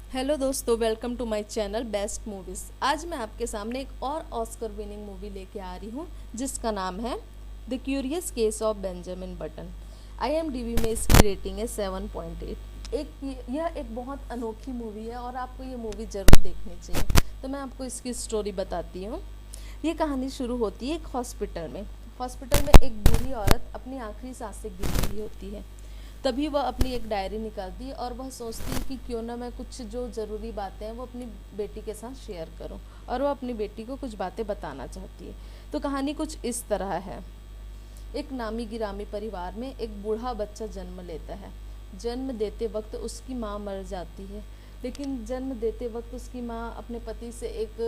Hello दोस्तों, welcome to my channel best movies. आज मैं आपके सामने एक और ऑस्कर विनिंग मूवी लेके आ रही हूँ जिसका नाम है the curious case of Benjamin button. IMDb में इसकी रेटिंग है 7.8। यह एक बहुत अनोखी मूवी है और आपको ये मूवी ज़रूर देखनी चाहिए। तो मैं आपको इसकी स्टोरी बताती हूँ। ये कहानी शुरू होती है एक हॉस्पिटल में एक बूढ़ी औरत अपनी आखिरी सांसें गिन रही होती है। तभी वह अपनी एक डायरी निकालती है और वह सोचती है कि क्यों ना मैं कुछ जो ज़रूरी बातें हैं वो अपनी बेटी के साथ शेयर करूं, और वह अपनी बेटी को कुछ बातें बताना चाहती है। तो कहानी कुछ इस तरह है। एक नामी गिरामी परिवार में एक बूढ़ा बच्चा जन्म लेता है। जन्म देते वक्त उसकी माँ मर जाती है, लेकिन जन्म देते वक्त उसकी माँ अपने पति से एक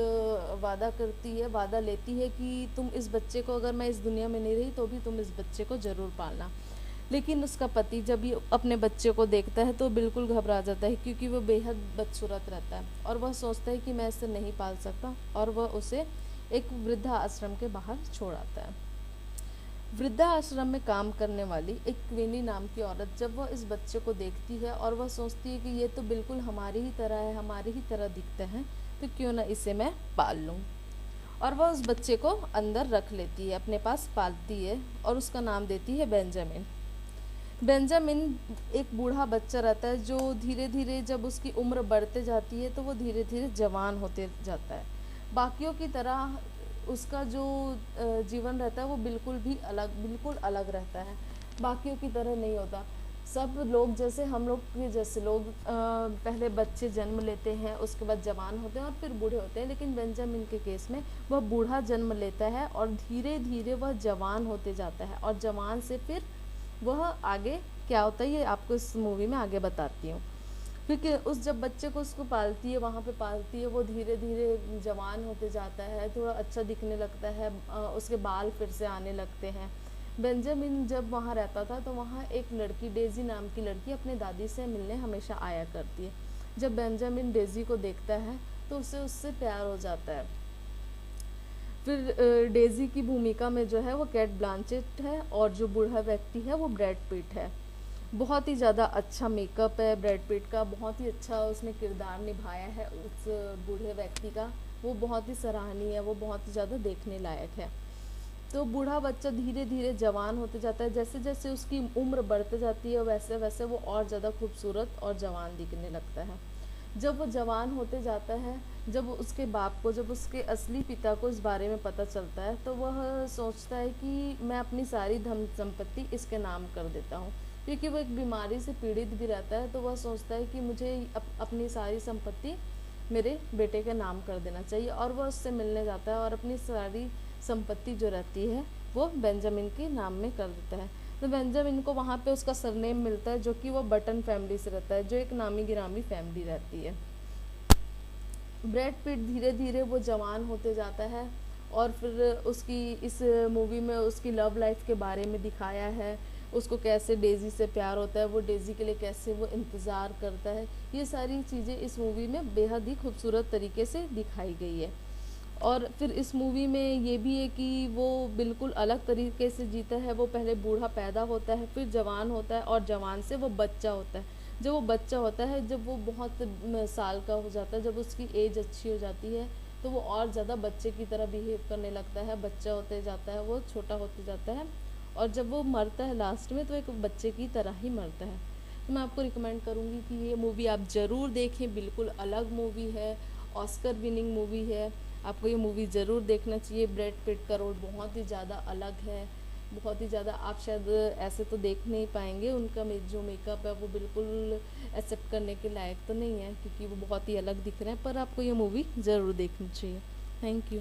वादा लेती है कि तुम इस बच्चे को, अगर मैं इस दुनिया में नहीं रही तो भी तुम इस बच्चे को ज़रूर पालना। लेकिन उसका पति जब ये अपने बच्चे को देखता है तो बिल्कुल घबरा जाता है, क्योंकि वो बेहद बदसूरत रहता है और वह सोचता है कि मैं इसे नहीं पाल सकता, और वह उसे एक वृद्धा आश्रम के बाहर छोड़ आता है। वृद्धा आश्रम में काम करने वाली एक क्वीनी नाम की औरत जब वह इस बच्चे को देखती है और वह सोचती है कि ये तो बिल्कुल हमारी ही तरह है, हमारी ही तरह दिखता है, तो क्यों ना इसे मैं पाल लूँ। और वह उस बच्चे को अंदर रख लेती है, अपने पास पालती है और उसका नाम देती है बेंजामिन। बेंजामिन एक बूढ़ा बच्चा रहता है जो धीरे धीरे, जब उसकी उम्र बढ़ते जाती है तो वो धीरे धीरे जवान होते जाता है। बाकियों की तरह उसका जो जीवन रहता है वो बिल्कुल अलग रहता है। बाकियों की तरह नहीं होता। सब लोग जैसे, हम लोग के जैसे लोग पहले बच्चे जन्म लेते हैं, उसके बाद जवान होते हैं और फिर बूढ़े होते हैं, लेकिन बेंजामिन के केस में वह बूढ़ा जन्म लेता है और धीरे धीरे वह जवान होते जाता है, और जवान से फिर वह आगे क्या होता है ये आपको इस मूवी में आगे बताती हूँ। क्योंकि उस जब बच्चे को उसको पालती है, वहाँ पे पालती है, वो धीरे धीरे जवान होते जाता है, थोड़ा अच्छा दिखने लगता है, उसके बाल फिर से आने लगते हैं। बेंजामिन जब वहाँ रहता था तो वहाँ एक लड़की, डेजी नाम की लड़की, अपने दादी से मिलने हमेशा आया करती है। जब बेंजामिन डेजी को देखता है तो उसे उससे प्यार हो जाता है। फिर डेजी की भूमिका में जो है वो कैट ब्लांचेट है, और जो बूढ़ा व्यक्ति है वो ब्रैड पिट है। बहुत ही ज़्यादा अच्छा मेकअप है ब्रैड पिट का, बहुत ही अच्छा उसने किरदार निभाया है उस बूढ़े व्यक्ति का। वो बहुत ही सराहनीय है, वो बहुत ही ज़्यादा देखने लायक है। तो बूढ़ा बच्चा धीरे धीरे जवान होते जाता है, जैसे जैसे उसकी उम्र बढ़ते जाती है वैसे वैसे वो और ज़्यादा खूबसूरत और जवान दिखने लगता है। जब वो जवान होते जाता है, जब उसके बाप को, जब उसके असली पिता को इस बारे में पता चलता है तो वह सोचता है कि मैं अपनी सारी धन संपत्ति इसके नाम कर देता हूँ। क्योंकि वो एक बीमारी से पीड़ित भी रहता है, तो वह सोचता है कि मुझे अपनी सारी संपत्ति मेरे बेटे के नाम कर देना चाहिए, और वह उससे मिलने जाता है और अपनी सारी संपत्ति जो रहती है वो बेंजामिन के नाम में कर देता है। तो बेंजामिन को वहाँ पे उसका सरनेम मिलता है, जो कि वो बटन फैमिली से रहता है, जो एक नामी गिरामी फैमिली रहती है। ब्रैड पिट धीरे धीरे वो जवान होते जाता है, और फिर उसकी इस मूवी में उसकी लव लाइफ के बारे में दिखाया है। उसको कैसे डेजी से प्यार होता है, वो डेजी के लिए कैसे वो इंतज़ार करता है, ये सारी चीज़ें इस मूवी में बेहद ही खूबसूरत तरीके से दिखाई गई है। और फिर इस मूवी में ये भी है कि वो बिल्कुल अलग तरीके से जीता है। वो पहले बूढ़ा पैदा होता है, फिर जवान होता है, और जवान से वो बच्चा होता है। जब वो बच्चा होता है, जब वो बहुत साल का हो जाता है, जब उसकी एज अच्छी हो जाती है, तो वो और ज़्यादा बच्चे की तरह बिहेव करने लगता है, बच्चा होते जाता है, वो छोटा होते जाता है, और जब वो मरता है लास्ट में तो एक बच्चे की तरह ही मरता है। तो मैं आपको रिकमेंड करूँगी कि ये मूवी आप ज़रूर देखें, बिल्कुल अलग मूवी है, ऑस्कर विनिंग मूवी है। आपको ये मूवी ज़रूर देखना चाहिए। ब्रैड पिट का रोल बहुत ही ज़्यादा अलग है, बहुत ही ज़्यादा, आप शायद ऐसे तो देख नहीं पाएंगे। उनका जो मेकअप है वो बिल्कुल एक्सेप्ट करने के लायक तो नहीं है, क्योंकि वो बहुत ही अलग दिख रहे हैं, पर आपको ये मूवी ज़रूर देखनी चाहिए। Thank you.